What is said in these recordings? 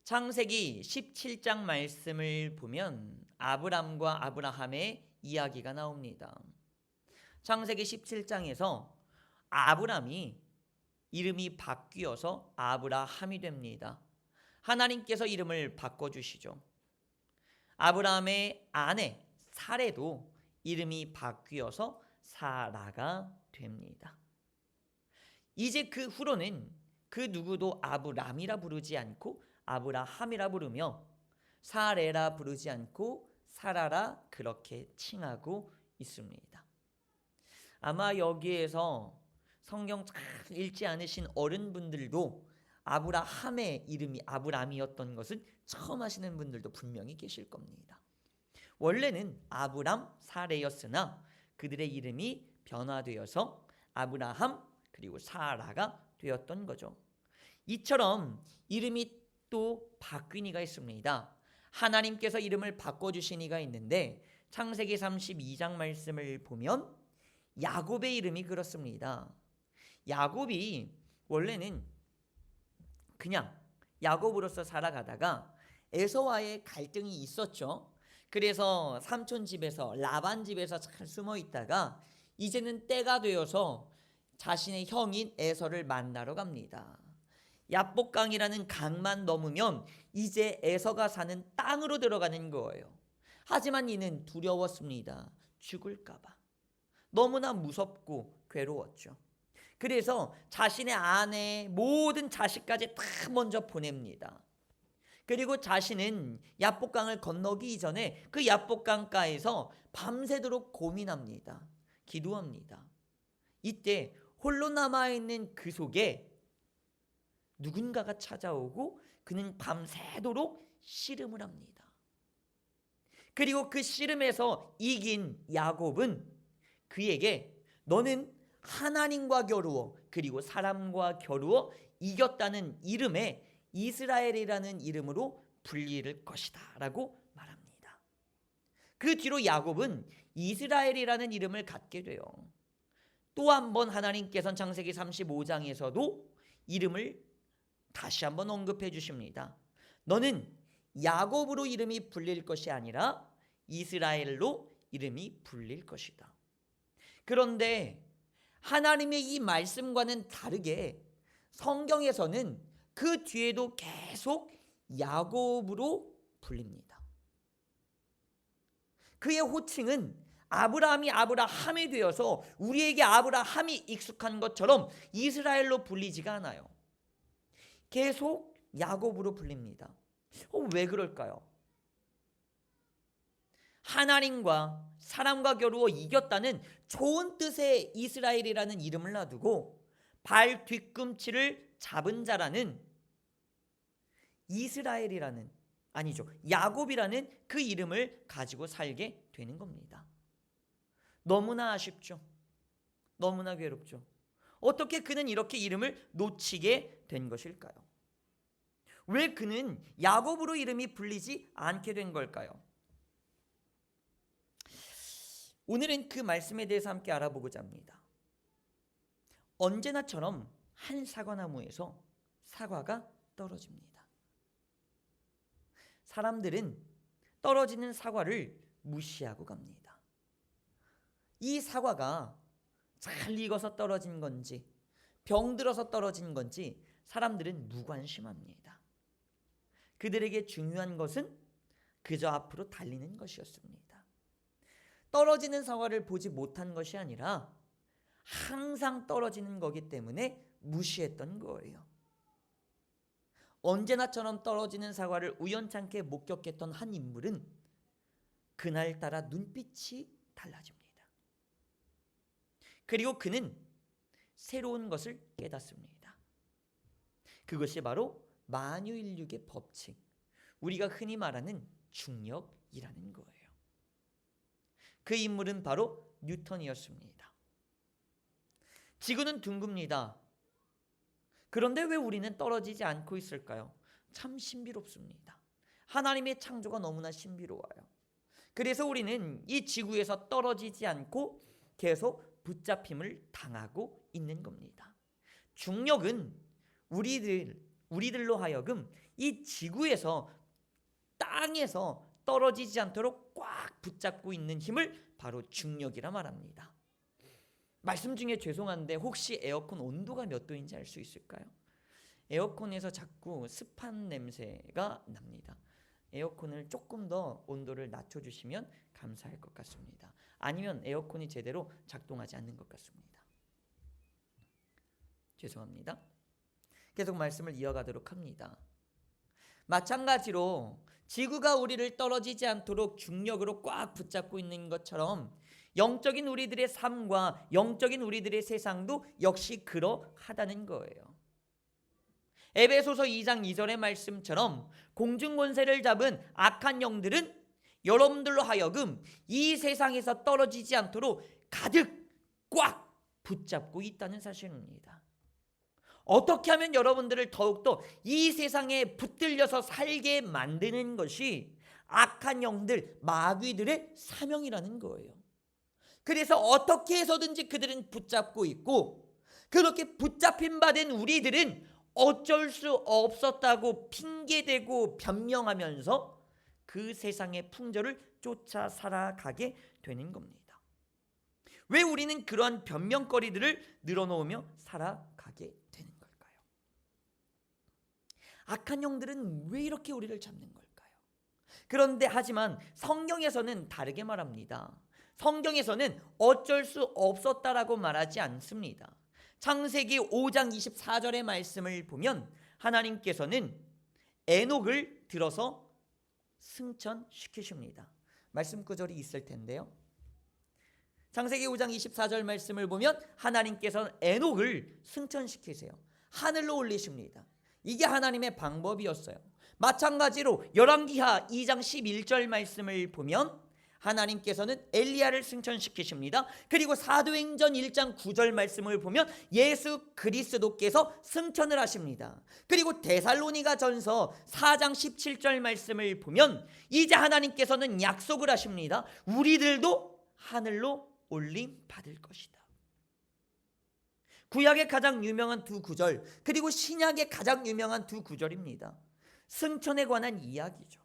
창세기 17장 말씀을 보면 아브람과 아브라함의 이야기가 나옵니다. 창세기 17장에서 아브람이 이름이 바뀌어서 아브라함이 됩니다. 하나님께서 이름을 바꿔주시죠. 아브라함의 아내 사레도 이름이 바뀌어서 사라가 됩니다. 이제 그 후로는 그 누구도 아브람이라 부르지 않고 아브라함이라 부르며 사레라 부르지 않고 사라라 그렇게 칭하고 있습니다. 아마 여기에서 성경 잘 읽지 않으신 어른분들도 아브라함의 이름이 아브람이었던 것은 처음 하시는 분들도 분명히 계실 겁니다. 원래는 아브람, 사레였으나 그들의 이름이 변화되어서 아브라함 그리고 사라가 되었던 거죠. 이처럼 이름이 또 바뀐 이가 있습니다. 하나님께서 이름을 바꿔주신 이가 있는데 창세기 32장 말씀을 보면 야곱의 이름이 그렇습니다. 야곱이 원래는 그냥 야곱으로서 살아가다가 에서와의 갈등이 있었죠. 그래서 삼촌 집에서 라반 집에서 잘 숨어 있다가 이제는 때가 되어서 자신의 형인 에서를 만나러 갑니다. 야복강이라는 강만 넘으면 이제 에서가 사는 땅으로 들어가는 거예요. 하지만 이는 두려웠습니다. 죽을까 봐. 너무나 무섭고 괴로웠죠. 그래서 자신의 아내 모든 자식까지 다 먼저 보냅니다. 그리고 자신은 야복강을 건너기 이전에 그 야복강가에서 밤새도록 고민합니다. 기도합니다. 이때 홀로 남아있는 그 속에 누군가가 찾아오고 그는 밤새도록 씨름을 합니다. 그리고 그 씨름에서 이긴 야곱은 그에게 너는 하나님과 겨루어 그리고 사람과 겨루어 이겼다는 이름에 이스라엘이라는 이름으로 불릴 것이다 라고 말합니다. 그 뒤로 야곱은 이스라엘이라는 이름을 갖게 돼요. 또 한 번 하나님께서는 창세기 35장에서도 이름을 다시 한번 언급해 주십니다. 너는 야곱으로 이름이 불릴 것이 아니라 이스라엘로 이름이 불릴 것이다. 그런데 하나님의 이 말씀과는 다르게 성경에서는 그 뒤에도 계속 야곱으로 불립니다. 그의 호칭은 아브라함이 아브라함이 되어서 우리에게 아브라함이 익숙한 것처럼 이스라엘로 불리지가 않아요. 계속 야곱으로 불립니다. 왜 그럴까요? 하나님과 사람과 겨루어 이겼다는 좋은 뜻의 이스라엘이라는 이름을 놔두고 발 뒤꿈치를 잡은 자라는 이스라엘이라는 야곱이라는 그 이름을 가지고 살게 되는 겁니다. 너무나 아쉽죠. 너무나 괴롭죠. 어떻게 그는 이렇게 이름을 놓치게 된 것일까요? 왜 그는 야곱으로 이름이 불리지 않게 된 걸까요? 오늘은 그 말씀에 대해서 함께 알아보고자 합니다. 언제나처럼 한 사과나무에서 사과가 떨어집니다. 사람들은 떨어지는 사과를 무시하고 갑니다. 이 사과가 잘 익어서 떨어진 건지 병들어서 떨어진 건지 사람들은 무관심합니다. 그들에게 중요한 것은 그저 앞으로 달리는 것이었습니다. 떨어지는 사과를 보지 못한 것이 아니라 항상 떨어지는 거기 때문에 무시했던 거예요. 언제나처럼 떨어지는 사과를 우연찮게 목격했던 한 인물은 그날따라 눈빛이 달라집니다. 그리고 그는 새로운 것을 깨닫습니다. 그것이 바로 만유인력의 법칙, 우리가 흔히 말하는 중력이라는 거예요. 그 인물은 바로 뉴턴이었습니다. 지구는 둥굽니다. 그런데 왜 우리는 떨어지지 않고 있을까요? 참 신비롭습니다. 하나님의 창조가 너무나 신비로워요. 그래서 우리는 이 지구에서 떨어지지 않고 계속 붙잡힘을 당하고 있는 겁니다. 중력은 우리들로 하여금 이 지구에서, 땅에서 떨어지지 않도록 꽉 붙잡고 있는 힘을 바로 중력이라 말합니다. 말씀 중에 죄송한데 혹시 에어컨 온도가 몇 도인지 알 수 있을까요? 에어컨에서 자꾸 습한 냄새가 납니다. 에어컨을 조금 더 온도를 낮춰주시면 감사할 것 같습니다. 아니면 에어컨이 제대로 작동하지 않는 것 같습니다. 죄송합니다. 계속 말씀을 이어가도록 합니다. 마찬가지로 지구가 우리를 떨어지지 않도록 중력으로 꽉 붙잡고 있는 것처럼 영적인 우리들의 삶과 영적인 우리들의 세상도 역시 그러하다는 거예요. 에베소서 2장 2절의 말씀처럼 공중권세를 잡은 악한 영들은 여러분들로 하여금 이 세상에서 떨어지지 않도록 가득 꽉 붙잡고 있다는 사실입니다. 어떻게 하면 여러분들을 더욱더 이 세상에 붙들려서 살게 만드는 것이 악한 영들, 마귀들의 사명이라는 거예요. 그래서 어떻게 해서든지 그들은 붙잡고 있고, 그렇게 붙잡힌 바 된 우리들은 어쩔 수 없었다고 핑계대고 변명하면서 그 세상의 풍조를 쫓아 살아가게 되는 겁니다. 왜 우리는 그러한 변명거리들을 늘어놓으며 살아가게 되는 걸까요? 악한 영들은 왜 이렇게 우리를 잡는 걸까요? 그런데 하지만 성경에서는 다르게 말합니다. 성경에서는 어쩔 수 없었다라고 말하지 않습니다. 창세기 5장 24절의 말씀을 보면 하나님께서는 에녹을 들어서 승천시키십니다. 말씀 구절이 있을 텐데요. 창세기 5장 24절 말씀을 보면 하나님께서는 에녹을 승천시키세요. 하늘로 올리십니다. 이게 하나님의 방법이었어요. 마찬가지로 열왕기하 2장 11절 말씀을 보면 하나님께서는 엘리야를 승천시키십니다. 그리고 사도행전 1장 9절 말씀을 보면 예수 그리스도께서 승천을 하십니다. 그리고 데살로니가 전서 4장 17절 말씀을 보면 이제 하나님께서는 약속을 하십니다. 우리들도 하늘로 올림 받을 것이다. 구약의 가장 유명한 두 구절, 그리고 신약의 가장 유명한 두 구절입니다. 승천에 관한 이야기죠.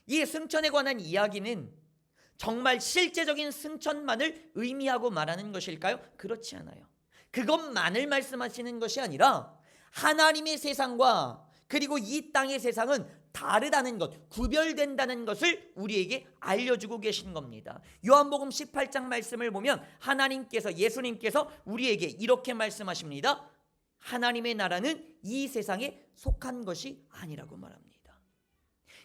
이 승천에 관한 이야기는 정말 실제적인 승천만을 의미하고 말하는 것일까요? 그렇지 않아요. 그것만을 말씀하시는 것이 아니라 하나님의 세상과 그리고 이 땅의 세상은 다르다는 것, 구별된다는 것을 우리에게 알려주고 계신 겁니다. 요한복음 18장 말씀을 보면 하나님께서, 예수님께서 우리에게 이렇게 말씀하십니다. 하나님의 나라는 이 세상에 속한 것이 아니라고 말합니다.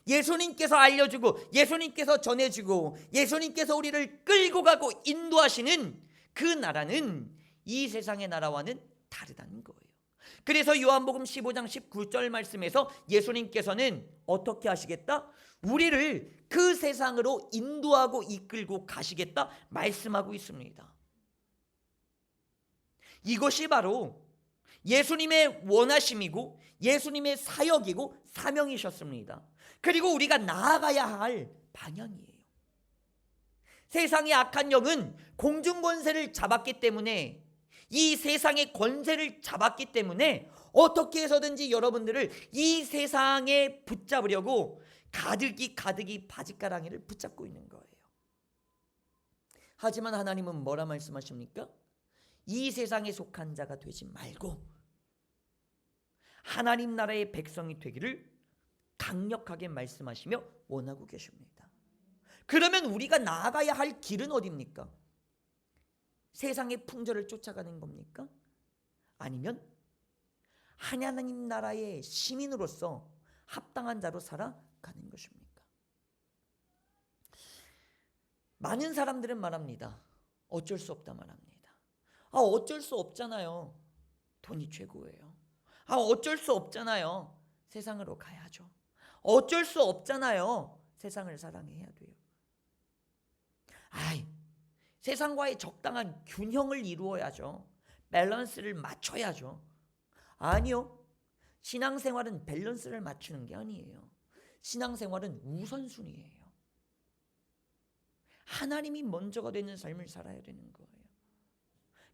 예수님께서 알려주고 예수님께서 전해주고 예수님께서 우리를 끌고 가고 인도하시는 그 나라는 이 세상의 나라와는 다르다는 거예요. 그래서 요한복음 15장 19절 말씀에서 예수님께서는 어떻게 하시겠다? 우리를 그 세상으로 인도하고 이끌고 가시겠다 말씀하고 있습니다. 이것이 바로 예수님의 원하심이고 예수님의 사역이고 사명이셨습니다. 그리고 우리가 나아가야 할 방향이에요. 세상의 악한 영은 공중권세를 잡았기 때문에, 이 세상의 권세를 잡았기 때문에 어떻게 해서든지 여러분들을 이 세상에 붙잡으려고 가득히 바짓가랑이를 붙잡고 있는 거예요. 하지만 하나님은 뭐라 말씀하십니까? 이 세상에 속한 자가 되지 말고 하나님 나라의 백성이 되기를 강력하게 말씀하시며 원하고 계십니다. 그러면 우리가 나아가야 할 길은 어디입니까? 세상의 풍조를 쫓아가는 겁니까? 아니면 하나님 나라의 시민으로서 합당한 자로 살아가는 것입니까? 많은 사람들은 말합니다. 어쩔 수 없다 말합니다. 어쩔 수 없잖아요. 돈이 최고예요. 어쩔 수 없잖아요. 세상으로 가야죠. 어쩔 수 없잖아요. 세상을 사랑해야 돼요. 세상과의 적당한 균형을 이루어야죠. 밸런스를 맞춰야죠. 아니요. 신앙생활은 밸런스를 맞추는 게 아니에요. 신앙생활은 우선순위예요. 하나님이 먼저가 되는 삶을 살아야 되는 거예요.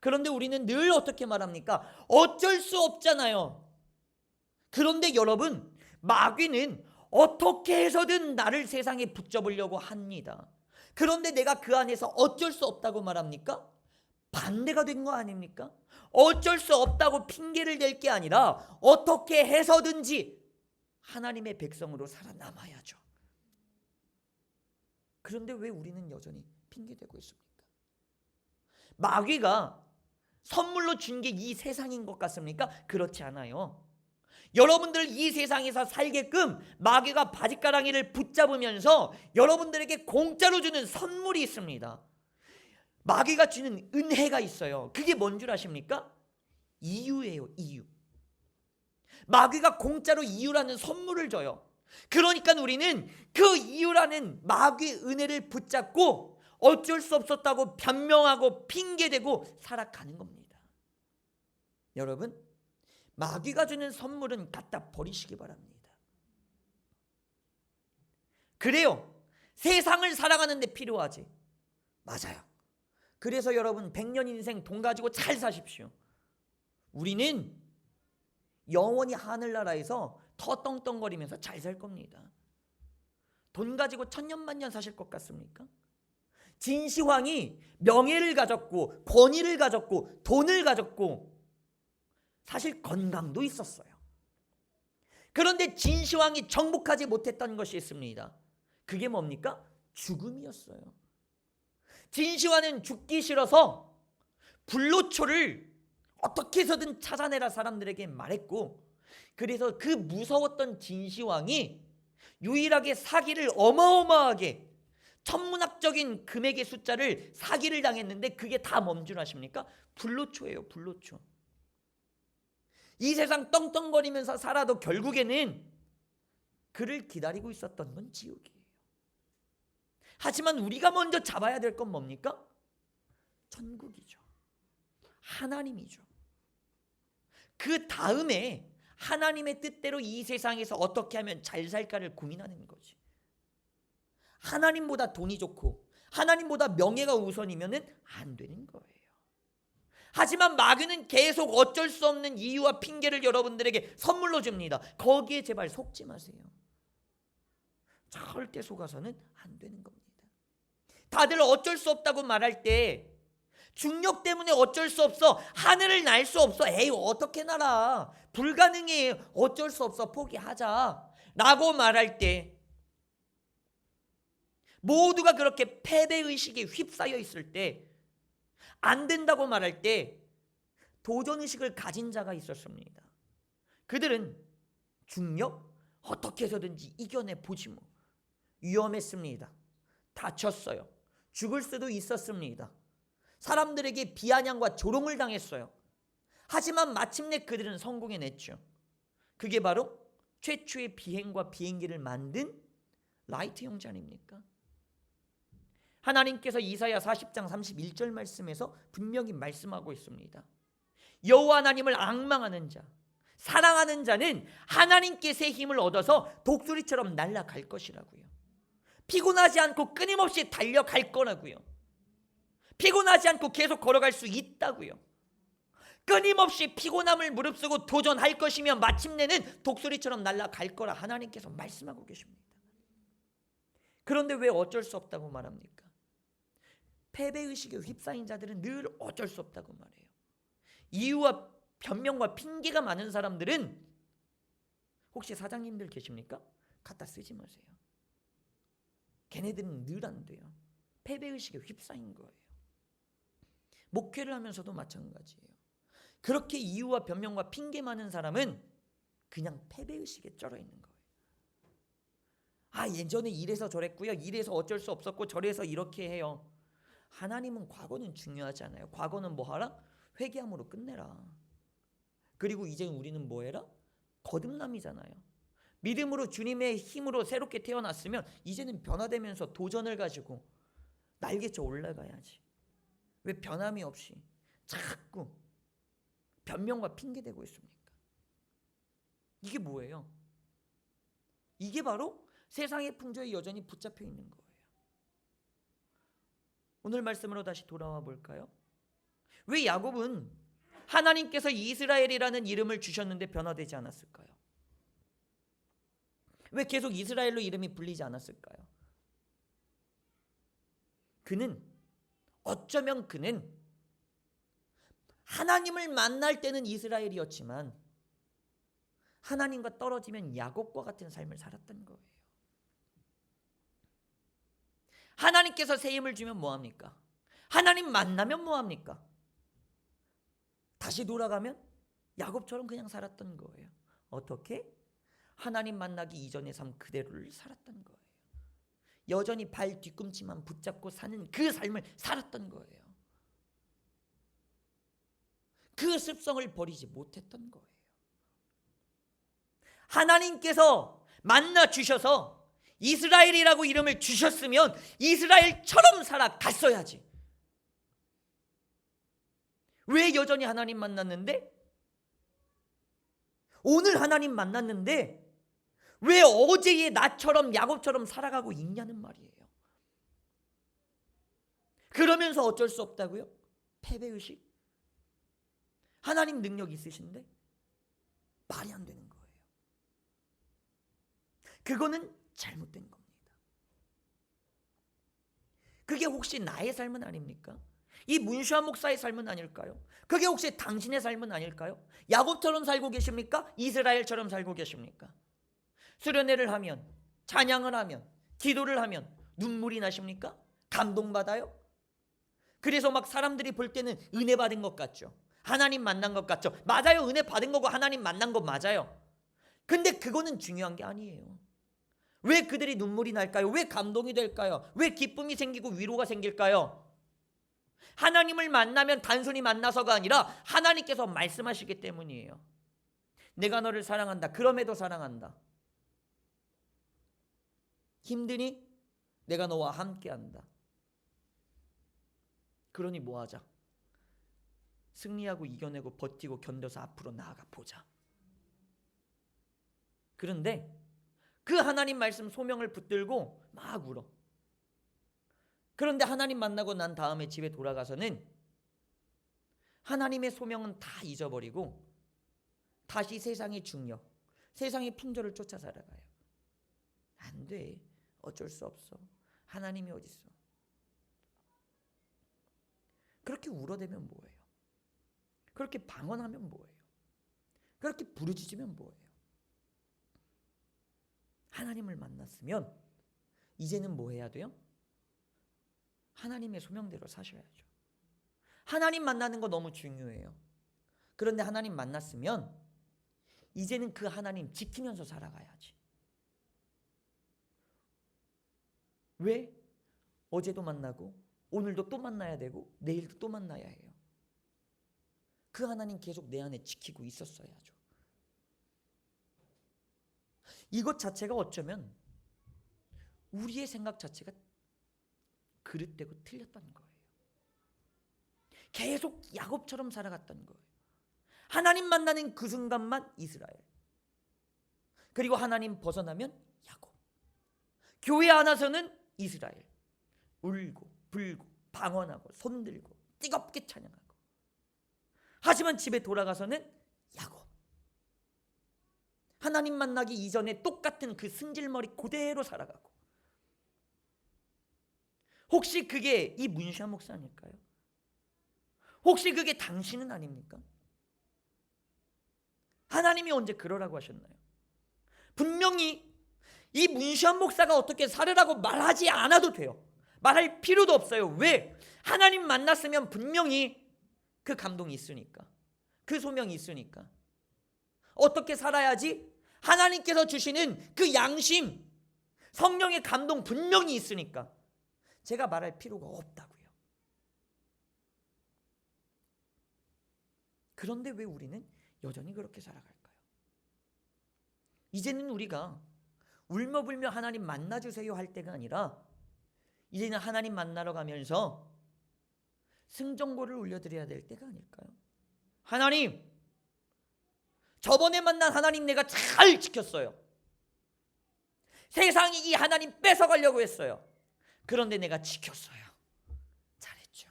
그런데 우리는 늘 어떻게 말합니까? 어쩔 수 없잖아요. 그런데 여러분, 마귀는 어떻게 해서든 나를 세상에 붙잡으려고 합니다. 그런데 내가 그 안에서 어쩔 수 없다고 말합니까? 반대가 된 거 아닙니까? 어쩔 수 없다고 핑계를 댈 게 아니라 어떻게 해서든지 하나님의 백성으로 살아남아야죠. 그런데 왜 우리는 여전히 핑계대고 있습니까? 마귀가 선물로 준 게 이 세상인 것 같습니까? 그렇지 않아요. 여러분들 이 세상에서 살게끔 마귀가 바짓가랑이를 붙잡으면서 여러분들에게 공짜로 주는 선물이 있습니다. 마귀가 주는 은혜가 있어요. 그게 뭔 줄 아십니까? 이유예요. 이유. 마귀가 공짜로 이유라는 선물을 줘요. 그러니까 우리는 그 이유라는 마귀의 은혜를 붙잡고 어쩔 수 없었다고 변명하고 핑계대고 살아가는 겁니다. 여러분, 마귀가 주는 선물은 갖다 버리시기 바랍니다. 그래요. 세상을 살아가는 데 필요하지. 맞아요. 그래서 여러분 100년 인생 돈 가지고 잘 사십시오. 우리는 영원히 하늘나라에서 더 떵떵거리면서 잘 살 겁니다. 돈 가지고 천년만년 사실 것 같습니까? 진시황이 명예를 가졌고 권위를 가졌고 돈을 가졌고 사실 건강도 있었어요. 그런데 진시황이 정복하지 못했던 것이 있습니다. 그게 뭡니까? 죽음이었어요. 진시황은 죽기 싫어서 불로초를 어떻게 해서든 찾아내라 사람들에게 말했고, 그래서 그 무서웠던 진시황이 유일하게 사기를 어마어마하게 천문학적인 금액의 숫자를 사기를 당했는데 그게 다 뭔 줄 아십니까? 불로초예요. 불로초. 이 세상 떵떵거리면서 살아도 결국에는 그를 기다리고 있었던 건 지옥이에요. 하지만 우리가 먼저 잡아야 될 건 뭡니까? 천국이죠. 하나님이죠. 그 다음에 하나님의 뜻대로 이 세상에서 어떻게 하면 잘 살까를 고민하는 거지. 하나님보다 돈이 좋고 하나님보다 명예가 우선이면은 안 되는 거예요. 하지만 마귀는 계속 어쩔 수 없는 이유와 핑계를 여러분들에게 선물로 줍니다. 거기에 제발 속지 마세요. 절대 속아서는 안 되는 겁니다. 다들 어쩔 수 없다고 말할 때 중력 때문에 어쩔 수 없어, 하늘을 날 수 없어, 에이 어떻게 날아, 불가능해, 어쩔 수 없어, 포기하자 라고 말할 때, 모두가 그렇게 패배의식에 휩싸여 있을 때, 안 된다고 말할 때 도전의식을 가진 자가 있었습니다. 그들은 중력 어떻게 해서든지 이겨내 보지 뭐. 위험했습니다. 다쳤어요. 죽을 수도 있었습니다. 사람들에게 비아냥과 조롱을 당했어요. 하지만 마침내 그들은 성공해냈죠. 그게 바로 최초의 비행과 비행기를 만든 라이트 형제 아닙니까? 하나님께서 이사야 40장 31절 말씀에서 분명히 말씀하고 있습니다. 여호와 하나님을 앙망하는 자, 사랑하는 자는 하나님께 새 힘을 얻어서 독수리처럼 날아갈 것이라고요. 피곤하지 않고 끊임없이 달려갈 거라고요. 피곤하지 않고 계속 걸어갈 수 있다고요. 끊임없이 피곤함을 무릅쓰고 도전할 것이며 마침내는 독수리처럼 날아갈 거라 하나님께서 말씀하고 계십니다. 그런데 왜 어쩔 수 없다고 말합니까? 패배의식에 휩싸인 자들은 늘 어쩔 수 없다고 말해요. 이유와 변명과 핑계가 많은 사람들은, 혹시 사장님들 계십니까? 갖다 쓰지 마세요. 걔네들은 늘 안 돼요. 패배의식에 휩싸인 거예요. 목회를 하면서도 마찬가지예요. 그렇게 이유와 변명과 핑계 많은 사람은 그냥 패배의식에 쩔어 있는 거예요. 아, 예전에 이래서 저랬고요, 이래서 어쩔 수 없었고 저래서 이렇게 해요. 하나님은 과거는 중요하지 않아요. 과거는 뭐 하라? 회개함으로 끝내라. 그리고 이제 우리는 뭐 해라? 거듭남이잖아요. 믿음으로 주님의 힘으로 새롭게 태어났으면 이제는 변화되면서 도전을 가지고 날개쳐 올라가야지. 왜 변함이 없이 자꾸 변명과 핑계대고 있습니까? 이게 뭐예요? 이게 바로 세상의 풍조에 여전히 붙잡혀 있는 거예요. 오늘 말씀으로 다시 돌아와 볼까요? 왜 야곱은 하나님께서 이스라엘이라는 이름을 주셨는데 변화되지 않았을까요? 왜 계속 이스라엘로 이름이 불리지 않았을까요? 어쩌면 그는 하나님을 만날 때는 이스라엘이었지만 하나님과 떨어지면 야곱과 같은 삶을 살았던 거예요. 하나님께서 새 힘을 주면 뭐합니까? 하나님 만나면 뭐합니까? 다시 돌아가면 야곱처럼 그냥 살았던 거예요. 어떻게? 하나님 만나기 이전의 삶 그대로를 살았던 거예요. 여전히 발 뒤꿈치만 붙잡고 사는 그 삶을 살았던 거예요. 그 습성을 버리지 못했던 거예요. 하나님께서 만나 주셔서 이스라엘이라고 이름을 주셨으면 이스라엘처럼 살아갔어야지. 왜 여전히 하나님 만났는데? 오늘 하나님 만났는데 왜 어제의 나처럼 야곱처럼 살아가고 있냐는 말이에요. 그러면서 어쩔 수 없다고요? 패배의식? 하나님 능력 있으신데 말이 안 되는 거예요. 그거는 잘못된 겁니다. 그게 혹시 나의 삶은 아닙니까? 이 문슈아 목사의 삶은 아닐까요? 그게 혹시 당신의 삶은 아닐까요? 야곱처럼 살고 계십니까? 이스라엘처럼 살고 계십니까? 수련회를 하면, 찬양을 하면, 기도를 하면 눈물이 나십니까? 감동받아요? 그래서 막 사람들이 볼 때는 은혜 받은 것 같죠. 하나님 만난 것 같죠. 맞아요. 은혜 받은 거고 하나님 만난 거 맞아요. 근데 그거는 중요한 게 아니에요. 왜 그들이 눈물이 날까요? 왜 감동이 될까요? 왜 기쁨이 생기고 위로가 생길까요? 하나님을 만나면 단순히 만나서가 아니라 하나님께서 말씀하시기 때문이에요. 내가 너를 사랑한다. 그럼에도 사랑한다. 힘드니? 내가 너와 함께한다. 그러니 뭐하자? 승리하고 이겨내고 버티고 견뎌서 앞으로 나아가 보자. 그런데 그 하나님 말씀 소명을 붙들고 막 울어. 그런데 하나님 만나고 난 다음에 집에 돌아가서는 하나님의 소명은 다 잊어버리고 다시 세상의 중력, 세상의 풍조를 쫓아 살아가요. 안 돼. 어쩔 수 없어. 하나님이 어디 있어? 그렇게 울어대면 뭐예요? 그렇게 방언하면 뭐예요? 그렇게 부르짖으면 뭐예요? 하나님을 만났으면 이제는 뭐 해야 돼요? 하나님의 소명대로 사셔야죠. 하나님 만나는 거 너무 중요해요. 그런데 하나님 만났으면 이제는 그 하나님 지키면서 살아가야지. 왜? 어제도 만나고 오늘도 또 만나야 되고 내일도 또 만나야 해요. 그 하나님 계속 내 안에 지키고 있었어야죠. 이것 자체가 어쩌면 우리의 생각 자체가 그릇되고 틀렸다는 거예요. 계속 야곱처럼 살아갔던 거예요. 하나님 만나는 그 순간만 이스라엘, 그리고 하나님 벗어나면 야곱. 교회 안 와서는 이스라엘, 울고 불고 방언하고 손들고 뜨겁게 찬양하고. 하지만 집에 돌아가서는 야곱. 하나님 만나기 이전에 똑같은 그 승질머리 그대로 살아가고. 혹시 그게 이 문샤 목사 아닐까요? 혹시 그게 당신은 아닙니까? 하나님이 언제 그러라고 하셨나요? 분명히 이 문샤 목사가 어떻게 살으라고 말하지 않아도 돼요. 말할 필요도 없어요. 왜? 하나님 만났으면 분명히 그 감동이 있으니까, 그 소명이 있으니까. 어떻게 살아야지? 하나님께서 주시는 그 양심, 성령의 감동 분명히 있으니까 제가 말할 필요가 없다고요. 그런데 왜 우리는 여전히 그렇게 살아갈까요? 이제는 우리가 울며불며 하나님 만나주세요 할 때가 아니라 이제는 하나님 만나러 가면서 승전고를 울려드려야 될 때가 아닐까요? 하나님, 저번에 만난 하나님 내가 잘 지켰어요. 세상이 이 하나님 뺏어가려고 했어요. 그런데 내가 지켰어요. 잘했죠.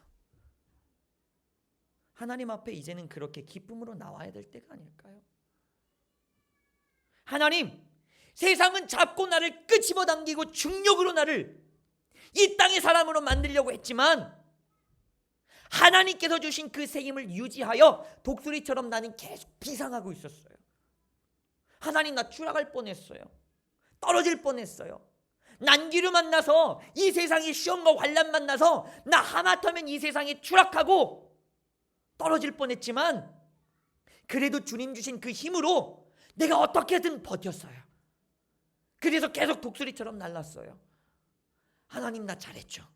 하나님 앞에 이제는 그렇게 기쁨으로 나와야 될 때가 아닐까요? 하나님, 세상은 잡고 나를 끄집어 당기고 중력으로 나를 이 땅의 사람으로 만들려고 했지만 하나님께서 주신 그 새 힘을 유지하여 독수리처럼 나는 계속 비상하고 있었어요. 하나님, 나 추락할 뻔했어요. 떨어질 뻔했어요. 난기를 만나서 이 세상의 시험과 환난 만나서 나 하마터면 이 세상에 추락하고 떨어질 뻔했지만 그래도 주님 주신 그 힘으로 내가 어떻게든 버텼어요. 그래서 계속 독수리처럼 날랐어요. 하나님, 나 잘했죠.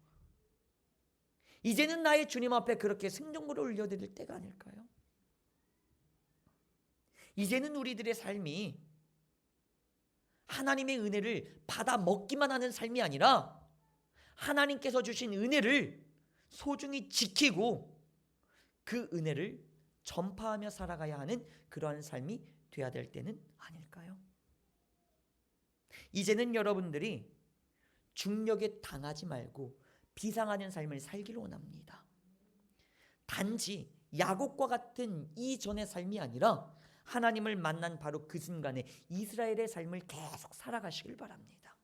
이제는 나의 주님 앞에 그렇게 승전구를 올려드릴 때가 아닐까요? 이제는 우리들의 삶이 하나님의 은혜를 받아 먹기만 하는 삶이 아니라 하나님께서 주신 은혜를 소중히 지키고 그 은혜를 전파하며 살아가야 하는 그러한 삶이 돼야 될 때는 아닐까요? 이제는 여러분들이 중력에 당하지 말고 비상하는 삶을 살기를 원합니다. 단지 야곱과 같은 이전의 삶이 아니라 하나님을 만난 바로 그 순간에 이스라엘의 삶을 계속 살아가시길 바랍니다.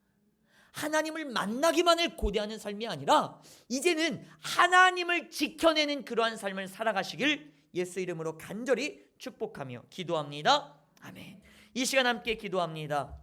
하나님을 만나기만을 고대하는 삶이 아니라 이제는 하나님을 지켜내는 그러한 삶을 살아가시길 예수 이름으로 간절히 축복하며 기도합니다. 아멘. 이 시간 함께 기도합니다.